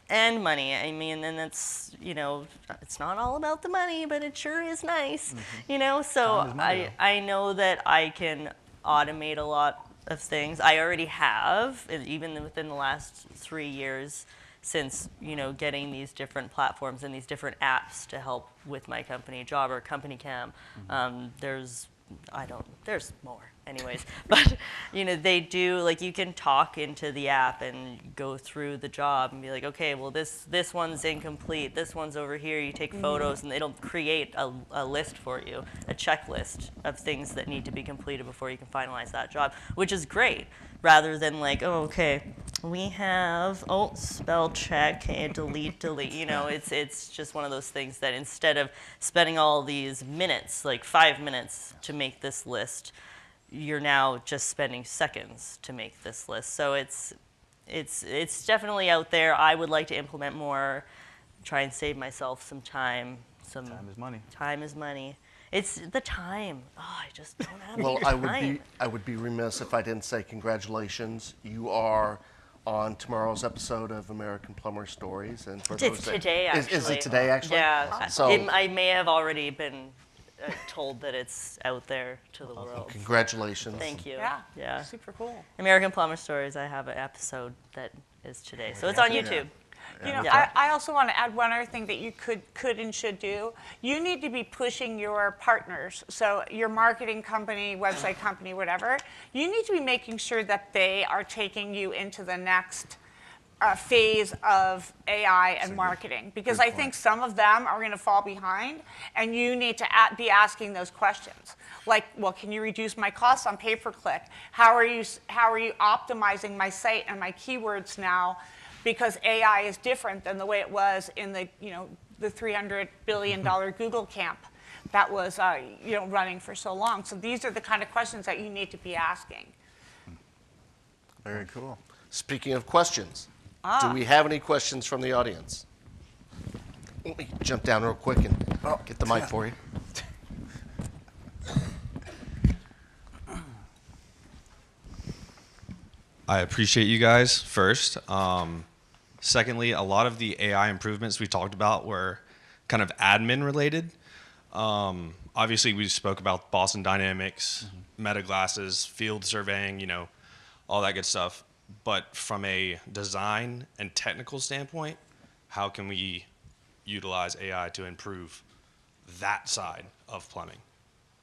and money. I mean, and it's it's not all about the money, but it sure is nice. So I know that I can automate a lot of things. I already have, even within the last 3 years since getting these different platforms and these different apps to help with my company job or company cam. There's more anyways, but they do, you can talk into the app and go through the job and be like, okay, well this one's incomplete, this one's over here, you take photos, and it'll create a list for you, a checklist of things that need to be completed before you can finalize that job, which is great, rather than we have spell check and delete. It's just one of those things that instead of spending all these minutes, 5 minutes to make this list, you're now just spending seconds to make this list. So it's definitely out there. I would like to implement more, try and save myself some time. Time is money. Time is money. It's the time. Oh, I just don't have any Well, time. I would be remiss if I didn't say congratulations. You are on tomorrow's episode of American Plumber Stories, and for It's today, actually. Is it today, actually? Yeah. So I may have already been told that it's out there to the world. Congratulations. Thank you. Yeah, super cool. American Plumber Stories, I have an episode that is today. So it's on YouTube. You know, Yeah. I also want to add one other thing that you could and should do. You need to be pushing your partners, so your marketing company, website company, whatever. You need to be making sure that they are taking you into the next phase of AI and marketing, because I think some of them are going to fall behind, and you need to be asking those questions. Like, well, can you reduce my costs on pay-per-click? How are you optimizing my site and my keywords now? Because AI is different than the way it was in the $300 billion Google camp that was running for so long. So these are the kind of questions that you need to be asking. Very cool. Speaking of questions, do we have any questions from the audience? Let me jump down real quick and get the mic for you. I appreciate you guys first. Secondly, a lot of the AI improvements we talked about were kind of admin related. Obviously, we spoke about Boston Dynamics, Meta glasses, field surveying, all that good stuff. But from a design and technical standpoint, how can we utilize AI to improve that side of plumbing?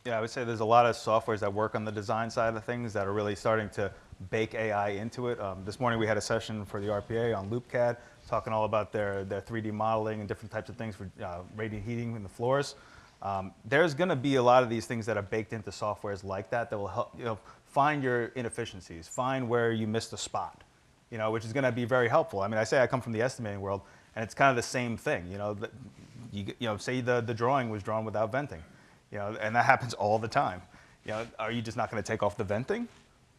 Yeah, I would say there's a lot of softwares that work on the design side of things that are really starting to bake AI into it. This morning we had a session for the RPA on LoopCAD, talking all about their 3D modeling and different types of things for radiant heating in the floors. There's going to be a lot of these things that are baked into softwares like that will help find your inefficiencies, find where you missed a spot, which is going to be very helpful. I mean, I come from the estimating world, and it's kind of the same thing. Say the drawing was drawn without venting, and that happens all the time. Are you just not going to take off the venting?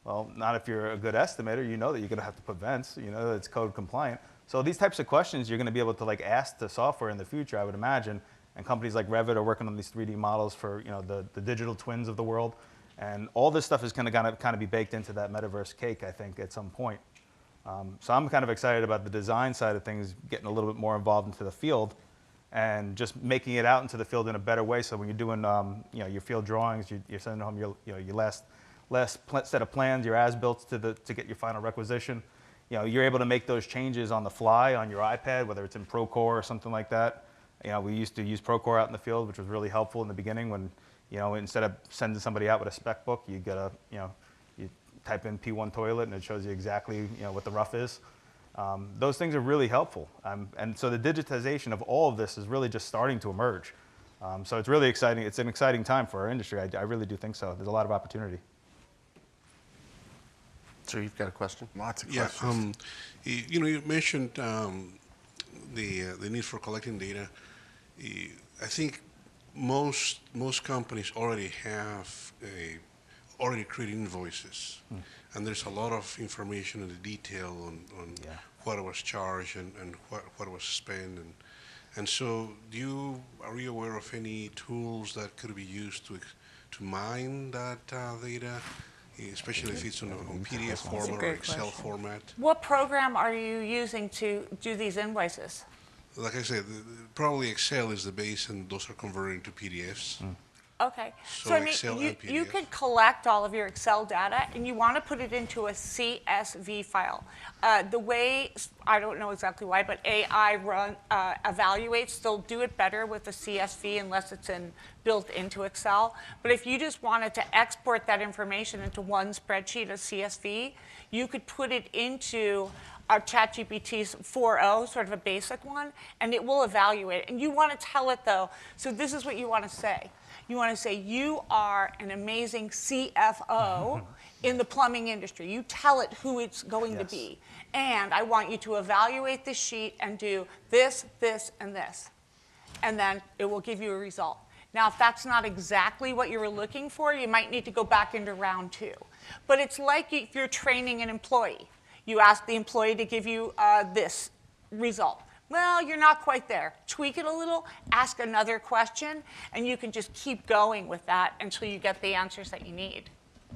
Well, not if you're a good estimator. You know that you're going to have to put vents. You know that it's code compliant. So these types of questions you're going to be able to ask the software in the future, I would imagine. And companies like Revit are working on these 3D models for the digital twins of the world. And all this stuff is going to kind of be baked into that metaverse cake, I think, at some point. So I'm kind of excited about the design side of things, getting a little bit more involved into the field, and just making it out into the field in a better way. So when you're doing your field drawings, you're sending home your last set of plans, your as-built to get your final requisition. You're able to make those changes on the fly on your iPad, whether it's in Procore or something like that. We used to use Procore out in the field, which was really helpful in the beginning when, instead of sending somebody out with a spec book, you type in P1 toilet and it shows you exactly, what the rough is. Those things are really helpful. And so the digitization of all of this is really just starting to emerge. So it's really exciting. It's an exciting time for our industry. I really do think so. There's a lot of opportunity. So you've got a question? Lots of questions. You mentioned the need for collecting data. I think most companies already have already created invoices, and there's a lot of information in the detail on what was charged and what was spent, and so are you aware of any tools that could be used to mine that data? Especially if it's on PDF format or Excel format. What program are you using to do these invoices? Like I said, probably Excel is the base, and those are converted into PDFs. Okay. So Excel and you PDF. could collect all of your Excel data, and you want to put it into a CSV file. The way, I don't know exactly why, but AI evaluates, they'll do it better with a CSV unless it's built into Excel. But if you just wanted to export that information into one spreadsheet, a CSV, you could put it into our ChatGPT's 4.0, sort of a basic one, and it will evaluate. And you want to tell it, though, so this is what you want to say. You want to say, you are an amazing CFO in the plumbing industry. You tell it who it's going to be. And I want you to evaluate this sheet and do this, this, and this. And then it will give you a result. Now, if that's not exactly what you were looking for, you might need to go back into round 2. But it's like if you're training an employee. You ask the employee to give you this result. Well, you're not quite there. Tweak it a little, ask another question, and you can just keep going with that until you get the answers that you need.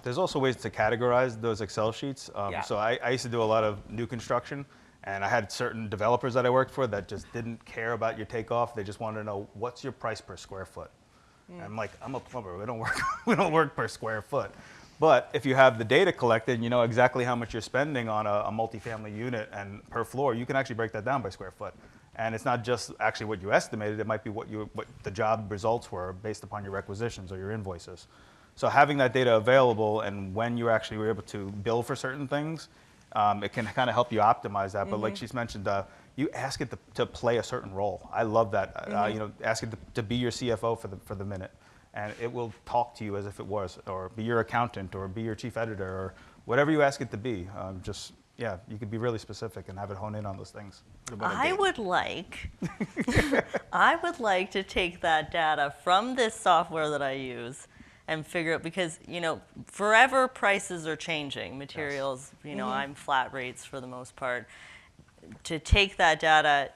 There's also ways to categorize those Excel sheets. Yeah. So I used to do a lot of new construction, and I had certain developers that I worked for that just didn't care about your takeoff. They just wanted to know, what's your price per square foot? And I'm like, I'm a plumber. We don't work. We don't work per square foot. But if you have the data collected, and you know exactly how much you're spending on a multifamily unit and per floor, you can actually break that down by square foot. And it's not just actually what you estimated. It might be what the job results were based upon your requisitions or your invoices. So having that data available, and when you actually were able to bill for certain things, it can kind of help you optimize that. But like she's mentioned, you ask it to play a certain role. I love that. You know, ask it to be your CFO for the minute, and it will talk to you as if it was, or be your accountant, or be your chief editor, or whatever you ask it to be. Yeah, you could be really specific and have it hone in on those things. I would like to take that data from this software that I use and figure out, because, you know, forever prices are changing. Materials, you know, I'm flat rates for the most part. To take that data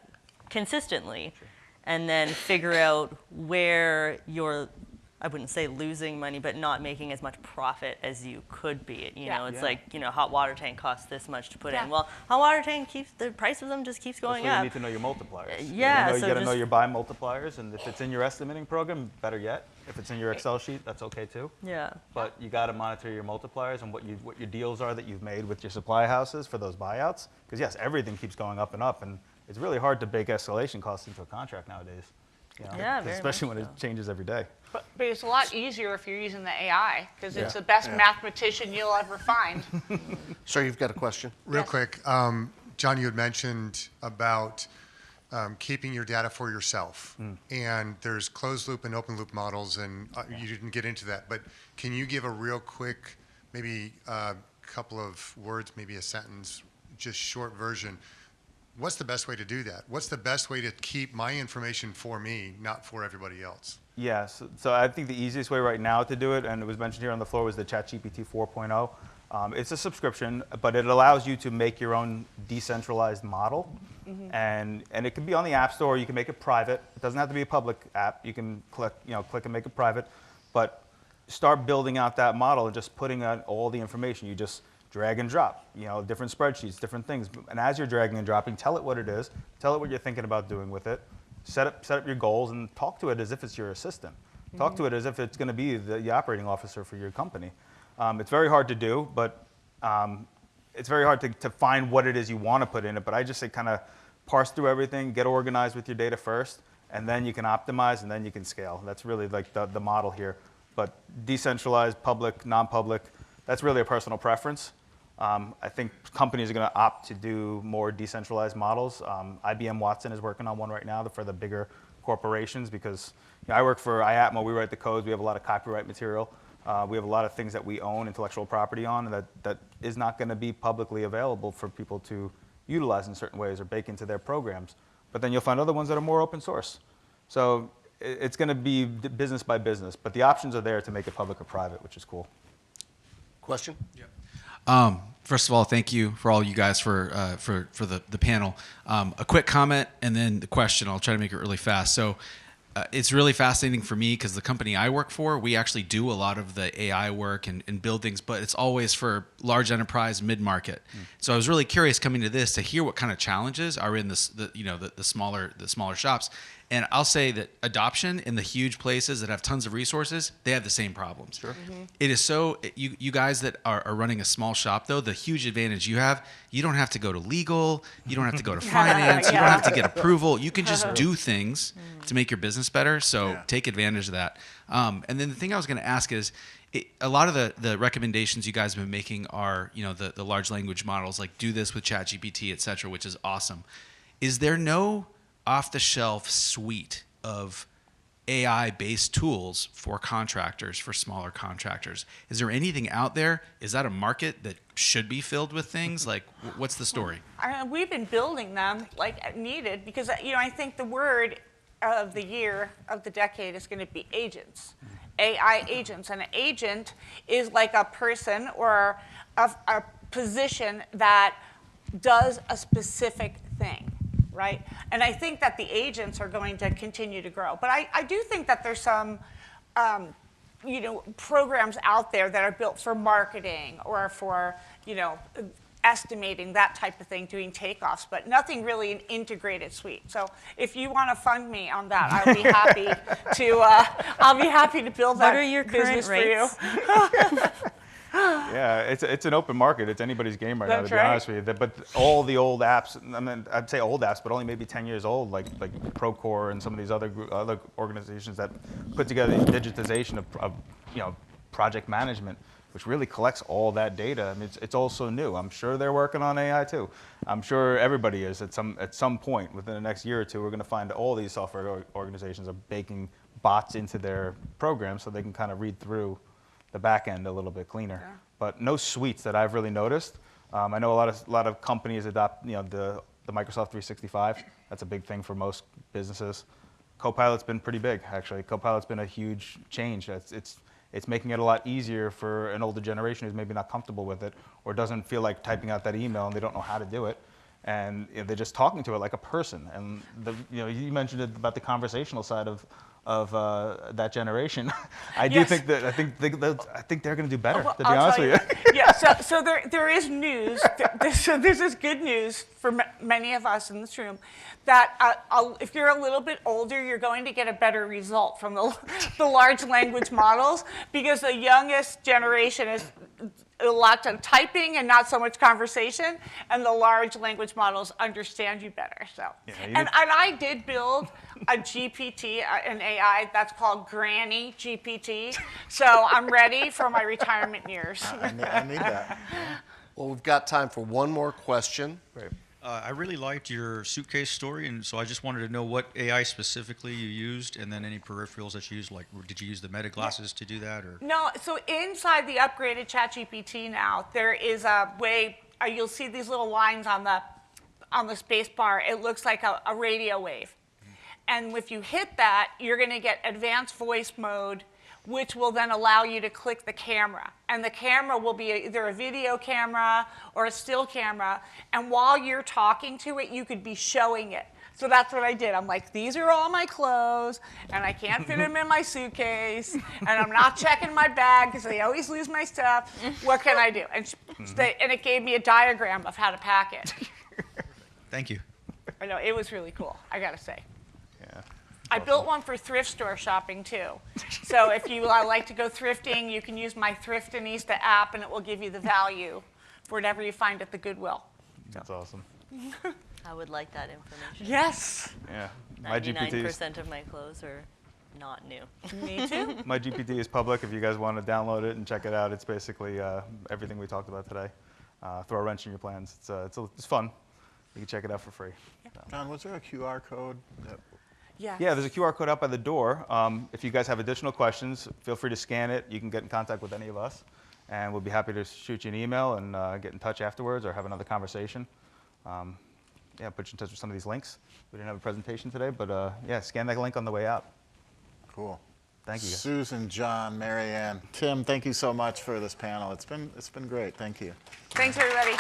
consistently and then figure out where you're, I wouldn't say losing money, but not making as much profit as you could be. You know, it's like, you know, hot water tank costs this much to put in. Well, hot water tank the price of them just keeps going That's why up. you need to know your multipliers. Yeah, you so got to know just- your buy multipliers, and if it's in your estimating program, better yet. If it's in your Excel sheet, that's okay too. Yeah. But you got to monitor your multipliers and what your deals are that you've made with your supply houses for those buyouts. Because yes, everything keeps going up, and it's really hard to bake escalation costs into a contract nowadays. You know? Yeah, very especially much when so. it changes every day. But it's a lot easier if you're using the AI, because it's the best mathematician you'll ever find. Sir, you've got a question? Real Yes. quick, John, you had mentioned about keeping your data for yourself. And there's closed loop and open loop models, and you didn't get into that. But can you give a real quick, maybe a couple of words, maybe a sentence, just short version? What's the best way to do that? What's the best way to keep my information for me, not for everybody else? Yeah, so I think the easiest way right now to do it, and it was mentioned here on the floor, was the ChatGPT 4.0. It's a subscription, but it allows you to make your own decentralized model. And it can be on the App Store, or you can make it private. It doesn't have to be a public app. You can click and make it private. But start building out that model and just putting out all the information. You just drag and drop, different spreadsheets, different things. And as you're dragging and dropping, tell it what it is, tell it what you're thinking about doing with it, set up your goals, and talk to it as if it's your assistant. Talk to it as if it's going to be the operating officer for your company. It's very hard to do, but it's very hard to find what it is you want to put in it. But I just say kind of parse through everything, get organized with your data first, and then you can optimize, and then you can scale. That's really like the model here. But decentralized, public, non-public, that's really a personal preference. I think companies are going to opt to do more decentralized models. IBM Watson is working on one right now for the bigger corporations, because I work for IAPMO. We write the codes. We have a lot of copyright material. We have a lot of things that we own intellectual property on that is not going to be publicly available for people to utilize in certain ways or bake into their programs. But then you'll find other ones that are more open source. So it's going to be business by business, but the options are there to make it public or private, which is cool. Question? First of all, thank you for all you guys for the panel. A quick comment and then the question. I'll try to make it really fast. So it's really fascinating for me because the company I work for, we actually do a lot of the AI work and build things, but it's always for large enterprise, mid-market. So I was really curious coming to this to hear what kind of challenges are in the smaller shops. And I'll say that adoption in the huge places that have tons of resources, they have the same problems. Sure. It is so, you guys that are running a small shop, though, the huge advantage you have, you don't have to go to legal, you don't have to go to finance, you don't have to get approval. You can just do things to make your business better. So take advantage of that. And then the thing I was going to ask is, a lot of the recommendations you guys have been making are, the large language models, like do this with ChatGPT, et cetera, which is awesome. Is there no off-the-shelf suite of AI-based tools for contractors, for smaller contractors? Is there anything out there? Is that a market that should be filled with things? Like, what's the story? We've been building them like needed, because I think the word of the year, of the decade, is going to be agents. AI agents. And an agent is like a person or a position that does a specific thing. Right? And I think that the agents are going to continue to grow. But I do think that there's some programs out there that are built for marketing or for, estimating, that type of thing, doing takeoffs, but nothing really an integrated suite. So if you want to fund me on that, I'll be happy to build that What are your current business for you. rates? Yeah, it's an open market. It's anybody's game right now, That's to be right. honest with you. But all the old apps, I mean, I'd say old apps, but only maybe 10 years old, like Procore and some of these other organizations that put together digitization of project management, which really collects all that data. I mean, it's all so new. I'm sure they're working on AI too. I'm sure everybody is at some point within the next year or two. We're going to find all these software organizations are baking bots into their programs so they can kind of read through the back end a little bit cleaner. Yeah. But no suites that I've really noticed. I know a lot of companies adopt the Microsoft 365. That's a big thing for most businesses. Copilot's been pretty big, actually. Copilot's been a huge change. It's making it a lot easier for an older generation who's maybe not comfortable with it or doesn't feel like typing out that email and they don't know how to do it. And they're just talking to it like a person. And you mentioned it about the conversational side of that generation. I Yes. think they're going to do better. Well, To be I'll honest tell with you. Yeah, so there is news. So this is good news for many of us in this room that if you're a little bit older, you're going to get a better result from the large language models because the youngest generation is a lot of typing and not so much conversation, and the large language models understand you better. So, Yeah, and I did build a GPT, an AI that's called Granny GPT. So I'm ready for my retirement years. I need that. Well, we've got time for one more question. Great. I really liked your suitcase story, and so I just wanted to know what AI specifically you used, and then any peripherals that you used. Like, did you use the Meta glasses to do that, or? No, so inside the upgraded ChatGPT now, there is a way, you'll see these little lines on the space bar. It looks like a radio wave. And if you hit that, you're going to get advanced voice mode, which will then allow you to click the camera. And the camera will be either a video camera or a still camera. And while you're talking to it, you could be showing it. So that's what I did. I'm like, these are all my clothes, and I can't fit them in my suitcase, and I'm not checking my bag because I always lose my stuff. What can I do? And, and it gave me a diagram of how to pack it. Thank you. I know, it was really cool, I gotta say. Yeah. I built one for thrift store shopping too. So if you like to go thrifting, you can use my Thriftinista app and it will give you the value for whatever you find at the Goodwill. That's awesome. I would like that information. Yes, Yeah. My GPT is 99% of my clothes are not new. me too. My GPT is public. If you guys want to download it and check it out, it's basically everything we talked about today. Throw a wrench in your plans. It's fun. You can check it out for free. John, was there a QR code? Yeah. Yeah, there's a QR code out by the door. If you guys have additional questions, feel free to scan it. You can get in contact with any of us, and we'll be happy to shoot you an email and get in touch afterwards or have another conversation. Yeah, put you in touch with some of these links. We didn't have a presentation today, but yeah, scan that link on the way out. Cool. Thank you, guys. Susan, John, Mary Ann, Tim, thank you so much for this panel. It's been great. Thank you. Thanks, everybody.